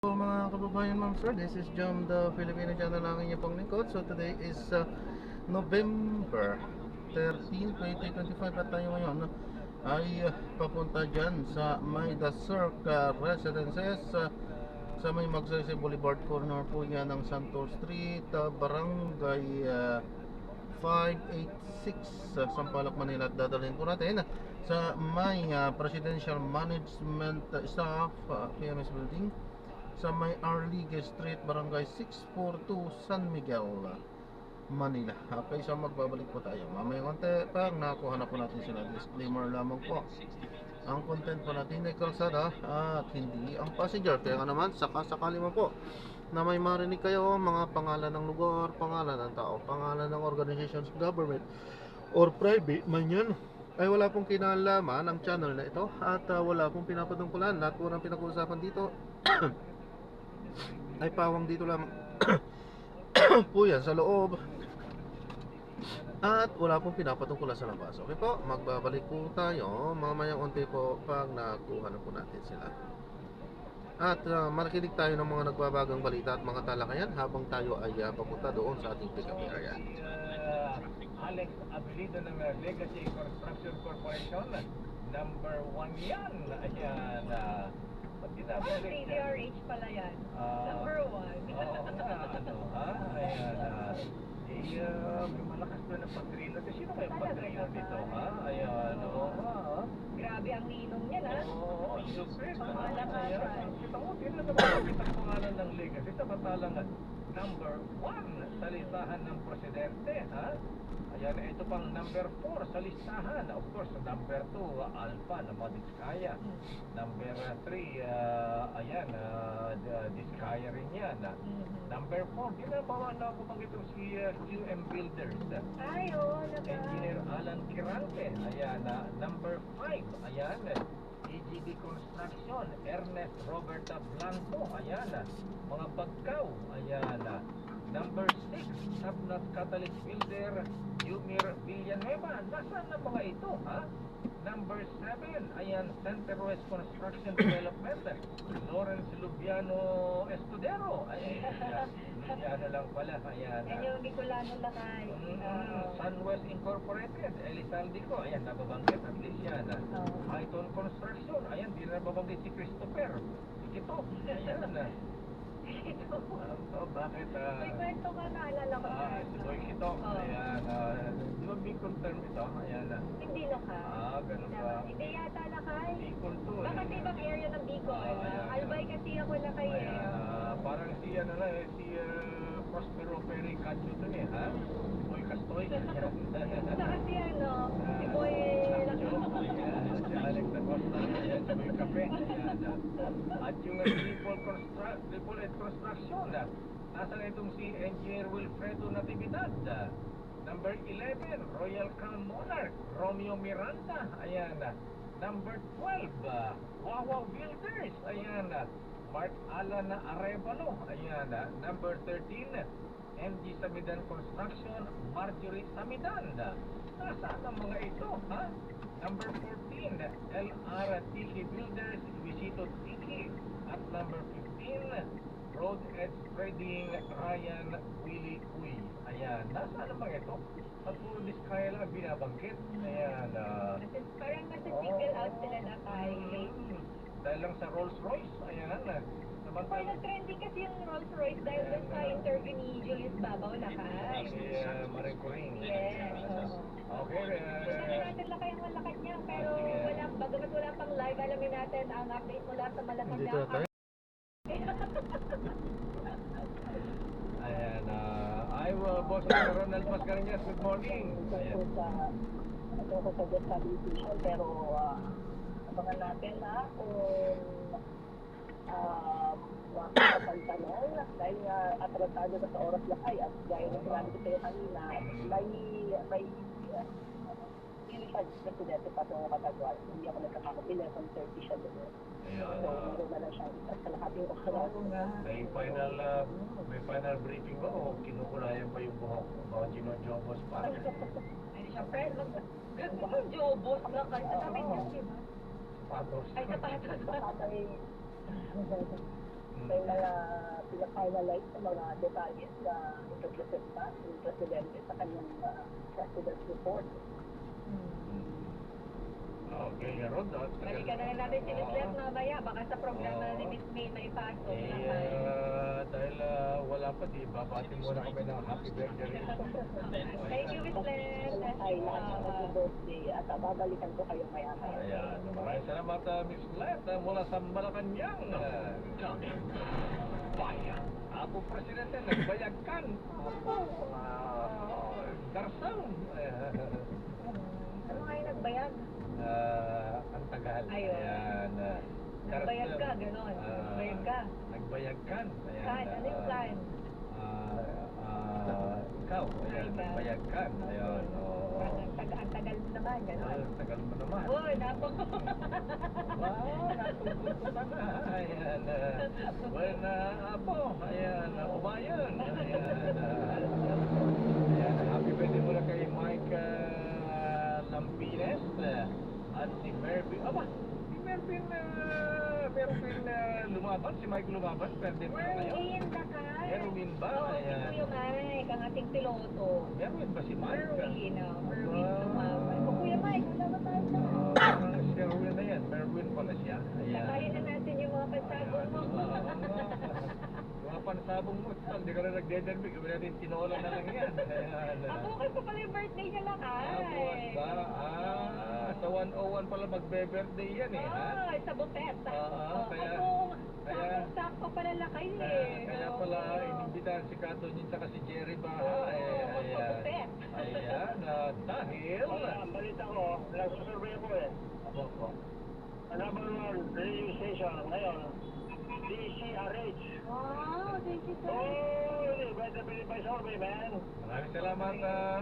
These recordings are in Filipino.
So mga kababayan, ma'am sir, this is Jom, the Filipino channel ng inyong pong lingkod. So today is November 13, 2025 at tayo ngayon ay papunta dyan sa may The Circa Residences sa may Magsaysay Boulevard corner po yan ng Santos Street, Barangay 586 sa Sampaloc, Manila. At dadalhin po natin sa may Presidential Management Staff PMS Building sa may Arligue Street, Barangay 642, San Miguel, Manila. Okay, so magbabalik po tayo mamaya konti pag nakuha na po natin sila. Disclaimer lamang po, ang content po natin ay kalsada at hindi ang passenger. Kaya nga naman, sakali mo po na may marinig kayo mga pangalan ng lugar, pangalan ng tao, pangalan ng organizations, government or private man yan, ay wala pong kinalaman ang channel na ito at wala pong pinapatungkulan. Lahat po ng pinag-uusapan dito ay pawang dito lamang po yan sa loob at wala pong pinapatungkulan sa labas. Okay po, magbabalik po tayo mamayang unti po pag nakuha na po natin sila. At makinig tayo ng mga nagbabagang balita at mga talakayan habang tayo ay papunta doon sa ating pick-up area. Alex Abilido ng Legacy Construction Corporation, number 1 yan. Ayan, DDRH pala yan. Number 1. Oo nga, ayan, may malakas na ng padrino. Sino kayo padrino dito, ha? Ayan, oo nga, ha? Grabe ang ninong niya, ha? Oo, super. Pangalaman. Ayan, kita mo, din na napapakita ang pangalan ng Legacy. Samantalang number 1 sa listahan ng presidente, ha? Ayan, ito pang number 4 sa listahan. Of course, number 2, Alpha na Madiskaya. Number 3, ayan, Diskaya rin yan. Number 4, ginabawa na ako bang itong si QM Builders. Ay, oo, Engineer Alan Kirante. Ayan, number 5, ayan, EGD Construction, Ernest Roberta Blanco. Ayan, mga Bagkaw. Ayan, number 6, Sabnat Catalyst Builder, Yumir Villanueva. Nasaan na mga ito, ha? Number 7, ayan, Center West Construction Development, Lawrence Lubiano Escudero. Ayan, Lubiano lang pala. Ayan, yan yung Bicolano lakay. Sunwest Incorporated, Elizaldico. Ayan, nababanggit at least yan. Python Construction. Ayan, di na nababanggit si Christopher Ikito. Ayan, bakit? May kwento ka na, alala ko na. Si Boy Kito. Ayan, di ba Bicol term ito? Ayan, Hindi lakay. ganun ba? Hindi yata lakay. Bicol to. Baka sa ibang area ng Bicol. Ayan. Albay kasi ako lakay eh. Ayan, parang si ano na si Prospero Perry Cacho to ha? Si Boy Castoy. Saka si ano, si Boy Cacho. Ayan, si Alex na Costa. Ayan, si Boy Cafe. Ayan, at yung Triple Ed Construction. Nasa na itong si Engineer Wilfredo Natividad. Number 11, Royal Crown Monarch, Romeo Miranda. Ayan, number 12, Wawa Builders. Ayan, Mark Alan Arevalo. Ayan, number 13, MG Samidan Construction, Marjorie Samidan. Nasaan ang mga ito, ha? Number 14, LRTK Builders, Luisito Tiki. At number 15, Road Edge Trading, Ryan Willie Uy. Ayan, nasaan ang mga ito? At puro Diskaya lang ang binabanggit. Ayan, parang nasa-single out sila lakay. dahil lang sa Rolls Royce. Ayan, Parang trending kasi yung Rolls Royce dahil doon sa interview ni Julius Babaw lakay. si Marie Coring. Yes, oo. Okay, Sabi natin lakay ang malakad niya, pero wala, bagamat wala pang live, alamin natin ang update mula sa malakad Dito na tayo. Ayan, boss Ronald Mascareñas, good morning. Ayan. Ito ko sa Just Habitation, pero abangan natin kung makapantanong dahil nga atrasado na sa oras lakay at gaya na sinabi ko sa'yo kanina, may Ilipad Presidente pa sa Matagwal. Hindi ako nagkakamot, 11:30 siya doon. Ayan, So, meron na lang siyang isang kalahating oras. may final briefing ba o kinukulayan pa yung buhok? O ginojobos pa? Siyempre, gagawin yung jobos lakay. Sa tabi niya, di ba? Patos. Ay, sapatos. Baka may may mga pina-finalize na mga detalles na ipag-presenta ng Presidente sa kanyang President's Report. Okay, Rod. Balikan na lang natin si Miss Les mamaya. Baka sa programa ni Miss May may pasok. Dahil wala pa, di babati muna kami ng happy birthday rin. Thank you, Miss Les. Ay, lahat ng mag-birthday at babalikan ko kayo maya-maya. Ayan, maraming salamat Miss Let mula sa Malacanang. Bayan, Apo Presidente, nagbayagkan. Apo, Darsang. Ano nga yung nagbayag? Ang tagal. Ayun. Ayan. Nagbayag ka, Darsang. gano'n. Nagbayag ka. Nagbayagkan. Ayan. Kan, ano yung kan? Ikaw, ayan, nagbayagkan. Ayun, oo. Ang tagal mo naman, gano'n. Tagal mo naman. Oh, napo. Wow, natututo ka na. Ayan. Well, Apo, ayan, umayon. Ayan, happy birthday muna kay Mike Lampines at si Mervin. Aba, si Mervin, Mervin lumaban, si Mike lumaban. Birthday mo na ngayon. Merwin ka ka. Merwin ba? Oo, si Ayan. Kuya Mike, ang ating piloto. Merwin ba si Mike? Merwin, Merwin lumaban. O Kuya Mike, wala ba tayo na? Si Merwin na yan. Merwin pala siya. Ayan. Nakain na natin yung mga pansabong mo. Mga pansabong mo, hindi ka na nagdedelmig. Gawin natin tinola na lang yan. Ayan. Bukas pa pala yung birthday niya lang, Bukas ba? Sa 101 pala magbe-birthday yan eh. Ha? Sa butet. Kaya- Sakto pala lakay Kaya pala inimbitahan si Kato niya tsaka si Jerry Baha. sa butet. Ayan. Dahil... Ang balita ko, nagsusurvey ako eh. Opo. Number 1 radio station ngayon, DCRH. Wow, thank you, sir. Oh, you better believe my survey, man. Maraming salamat,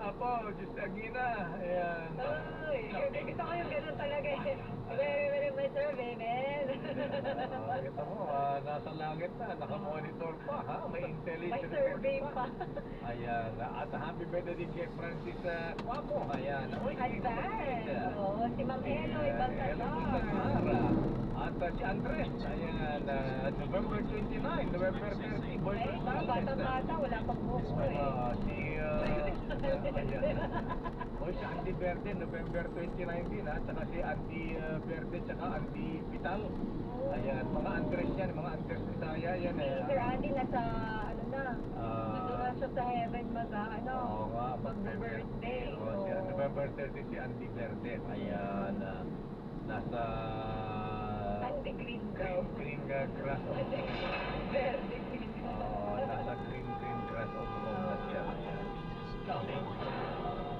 Apo, Just Agina. Ayan. Ay, gusto ko yung ganun talaga eh. Very much survey, man. Kita mo, nasa langit na, nakamonitor pa, ha? May May intelligence survey pa. Ayan, at happy birthday din kay Francis Quapo. Ayan. Uy, Advance. Oo, si Ma'am Eloy Hello, Baltasar. At si Andres, ayan, November 29, November 30, Boy Eh, batang-bata, wala pang buko eh. Oy, si Andy Verde, November 29 din ha, tsaka si Andy Verde, tsaka Andy Vital. Ayan, mga Andres yan, mga Andres Bisaya yan Si eh. Sir Andy nasa, ano na, nandun na siya sa heaven Oo nga, mag-birthday. Oo, si November 30 si Andy Verde. Ayan, nasa Andy Green daw. Green grass of Verde Green. nasa green grass of home na siya.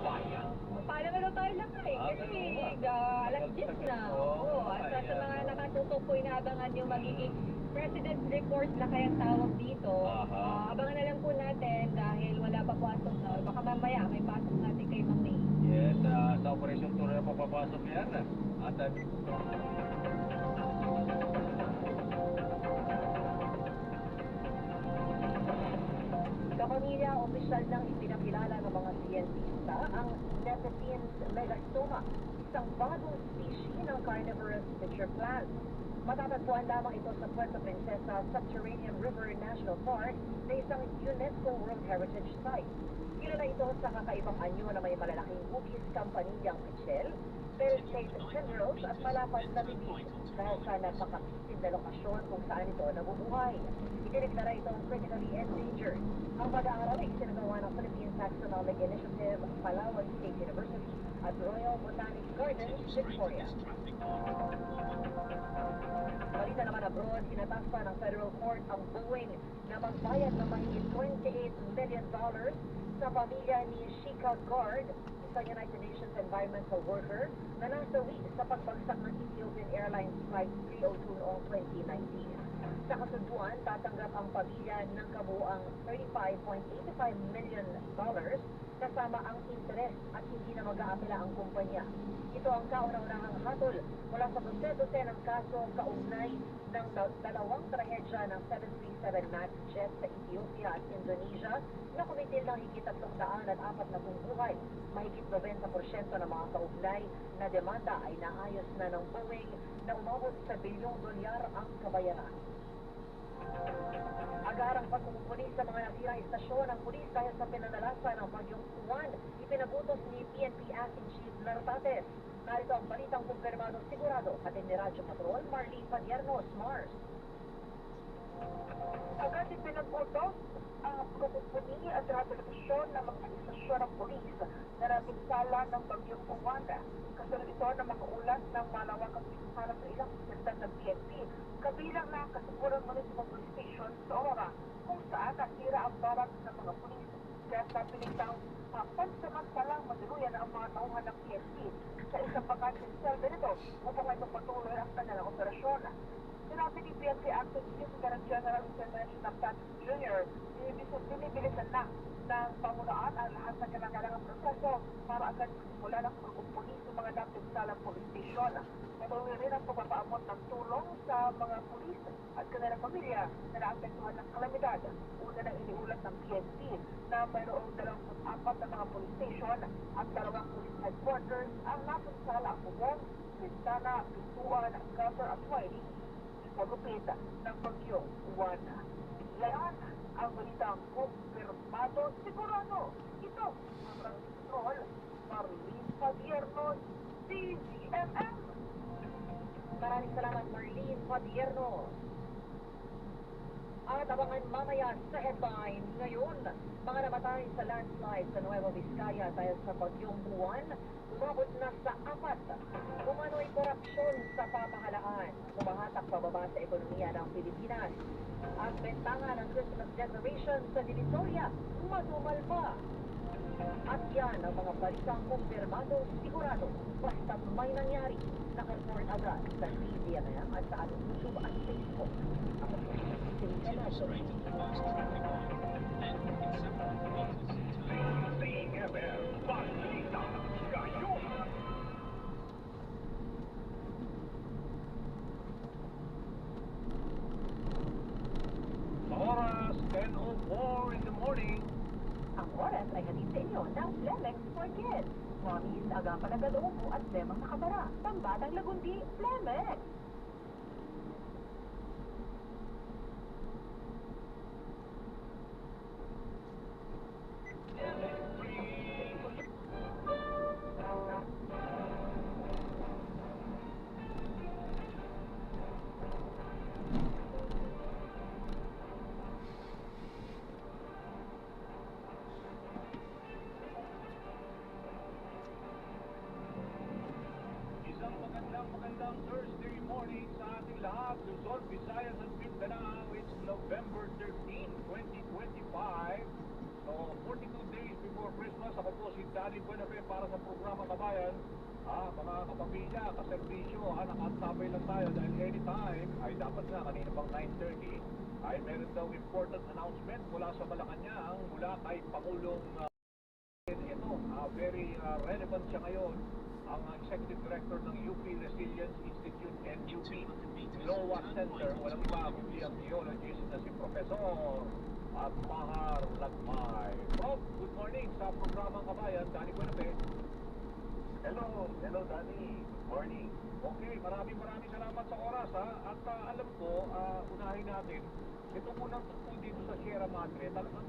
Bayan. Paano ba daw tayo lakay? Kasi alas 10 na. Oo, at sa mga nakatutok po inaabangan yung magiging President's Report na kayang tawag dito. Abangan na lang po natin dahil wala pa pasok na. Baka mamaya may pasok natin kay Ma'am May. Yes, sa Operation Tour na papapasok yan. At Sa pamilya, opisyal nang ipinakilala ng mga siyentista ang Nepenthes megastoma, isang bagong species ng carnivorous pitcher plant. Matatagpuan lamang ito sa Puerto Princesa Subterranean River National Park na isang UNESCO World Heritage Site. Kilala ito sa kakaibang anyo na may malalaking hugis kampaniyang pichel, bell-shaped tendrils at malapas na bibig dahil sa napakapitin na lokasyon kung saan ito nabubuhay. Itiniglara itong critically endangered. Ang pag-aaral ay isinagawa ng Philippine Taxonomic Initiative, Palawan State University at Royal Botanic Gardens, Victoria. Balita naman abroad, inatasa ng federal court ang Boeing na magbayad ng mahigit $28 million sa pamilya ni Shika Gard, isang United Nations environmental worker na nasawi sa pagbagsak ng Ethiopian Airlines Flight 302 noong 2019. Sa kasunduan, tatanggap ang pamilya ng kabuuang $35.85 million kasama ang interes at hindi na mag-aapela ang kumpanya. Ito ang kauna-unahang hatol mula sa dosen-dosen ng kaso kaugnay ng dalawang trahedya ng 737 MAX jet sa Ethiopia at Indonesia na kumitil ng higit 340 buhay. Mahigit 90% ng mga kaugnay na demanda ay naayos na ng Boeing na umabot sa $1 bilyong ang kabayaran. Sinarang pagkukumpuni sa mga nasirang istasyon ng pulis dahil sa pinanalasa ng bagyong Juan. Ipinabutos ni PNP Acting Chief Nartates. Narito ang balitang kumpirmado sigurado atin ni Radyo Patrol, Marlene Padiernos, Mars. Agad ipinagutos ang pagkukumpuni at rehabilitasyon ng mga istasyon ng pulis na napinsala ng bagyong Juan. Kasunod ito ng mga ulat ng malawakang pinsala sa ilang ospital ng PNP, kabilang na ang Kasipuran Municipal Police Station sa Aurora, kung saan nasira ang barang ng mga pulis. Kaya sa pinitang pansamantalang matuluyan ang mga tauhan ng PNP sa isang bakanteng cell nito upang ito patuloy ang kanilang operasyon. Sinabi ni PNP Acting Chief General Lieutenant Nartates Jr. binibilisan na ng pamunuan ang lahat ng kailangang proseso para agad magsimula ng pagkumpuni sa mga napinsala police station. Patuloy rin ang pagpapaamot ng tulong sa mga pulis at kanilang pamilya na naapektuhan ng kalamidad. Una nang iniulat ng PNP na mayroong 24 na mga police station at 2 police headquarters ang napinsala ang bubong, bintana, pintuan, gutter at wiring sa gupit ng bagyong Juan. Yan ang balitang kumpirmado sigurado. Ito ang Patrol, Marlene Padiernos, DZMM. Maraming salamat, Marlene Padiernos. At abangan mamaya sa headline ngayon, mga namatay sa landslide sa Nueva Vizcaya dahil sa bagyong Juan, umabot na sa 4. Umano'y korupsyon sa pamahalaan, humahatak pababa sa ekonomiya ng Pilipinas. At bentahan ng Christmas decoration sa Divisoria, madumal pa. At yan ang mga balitang kumpirmado sigurado, basta may nangyari, nakareport agad sa DZMM at sa ating YouTube at Facebook. Ako po, si Rita Nacho. Sa oras, 10:04 in the morning. Ang oras ay hatid sa inyo ng Flemex for Kids. Mommies, agapan ng galoobo at lemang nakabara. Pambatang lagundi, Flemex! Isang magandang Thursday morning sa ating lahat. Luzon, Visayas at Mindanao. It's November 13, 2025. So, 42 days before Christmas, ako po si Danny Buenafe para sa programa Kabayan. Mga kapamilya, kaservisyo, nakatabay lang tayo dahil anytime ay dapat nga kanina pang 9:30 ay meron daw important announcement mula sa Malacanang mula kay Pangulong ito, very relevant siya ngayon, ang Executive Director ng UP Resilience Institute and UP NOAA Center, walang iba kundi ang geologist na si Professor at Mahar Lagmay. Prof, good morning sa programang Kabayan. Danny Buenafe. Hello, Danny. Good morning. Okay, maraming salamat sa oras at alam ko, unahin natin ito munang tungkol dito sa Sierra Madre. Talagang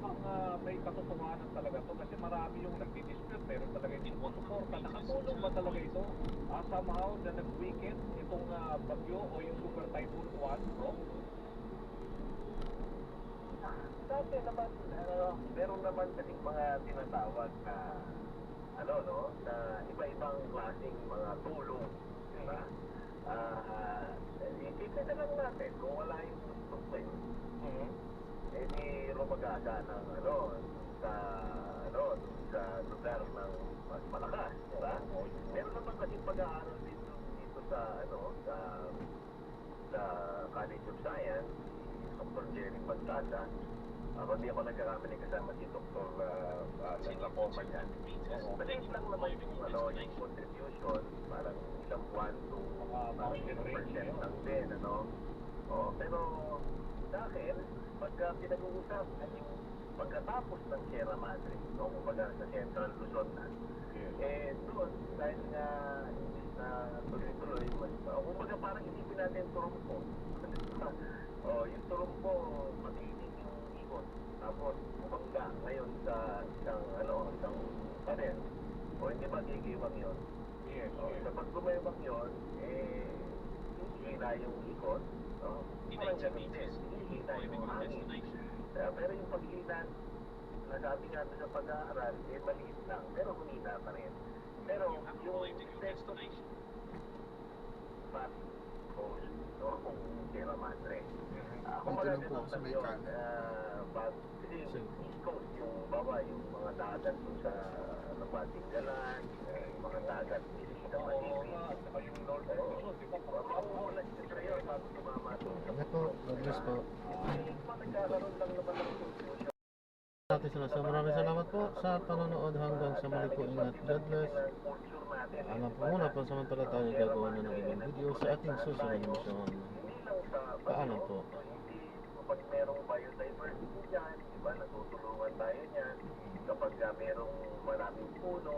may katotohanan talaga to kasi marami yung nagdi-dispute pero talaga hindi mo suporta. Nakatulong ba talaga ito somehow na nag-weekend itong bagyo o yung super typhoon Juan, bro? Dati naman, meron naman kasing mga tinatawag na na iba-ibang klaseng mga tulong, di ba? Isipin na lang natin kung wala yung tuktok eh di lumagasa ng sa lugar ng mas malakas, di ba? Meron naman kasing pag-aaral dito sa College of Science, Dr. Jerry Pagtata. Hindi ako nagkakamali kasama si Dr. Lacoma yan. Maliit lang naman yung contribution, parang ilang buwan to parang 10% lang din, pero dahil pagka pinag-uusapan yung pagkatapos ng Sierra Madre, kumbaga sa Central Luzon na, doon, dahil nga na tuloy-tuloy, kumbaga parang isipin natin turumpo. Yung turumpo, matindi yung tapos bumangga ngayon sa isang pader. O hindi ba gigiwang yun? Yes, O, yes. kapag gumewang yun, hihina yung ikot. No? Parang ganun din, hihina yung hangin. Pero yung paghina, nasabi nga doon sa pag-aaral, maliit lang, pero humina pa rin. Pero yung effect of fast hose, no, kung Sierra Madre. Kung Ito lang po ganun sa lang may yun, kanan. kasi Sige. East Coast, yung baba, yung mga dagat dun sa Tinggalan, yung mga dagat, hindi sa Oo Pasig. nga, saka yung North and South, di ba? Mauulan sila yun bago tumama doon. Ano po, God bless po. Nagkakaroon lang naman ng confusion. Natin sila. So maraming salamat po sa panonood hanggang sa muli po. Ingat. God bless. Alam po muna, pansamantala tayo gagawa na ng ibang video sa ating susunod na misyon. Paalam po. Kapag merong biodiversity dyan, di ba, natutulungan tayo niyan. Kapag merong maraming puno,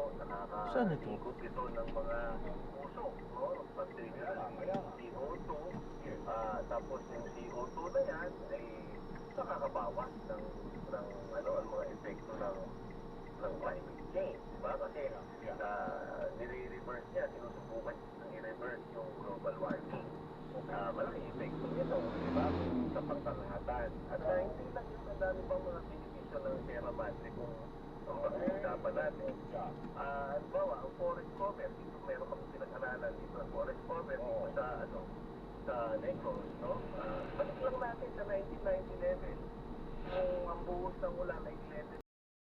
Saan ito? nakakaikot ito ng mga puso, no? Pag-trigger ng CO2, tapos yung CO2 na yan, ay nakakabawas ng ang mga epekto ng climate change, di ba? Kasi nire-reverse niya, sinusubukan i-reverse yung global warming. Malaking epekto nito, di ba? Sa pangkalahatan. At hindi lang yung ang dami pang mga benepisyo ng Sierra Madre kung ang pag-uusapan natin. Halimbawa, ang forest cover, dito meron kami pinag-aralan dito, ang forest cover dito sa Negros, no? Balik lang natin sa 1990 level, kung ang buhos ng ulan ay 11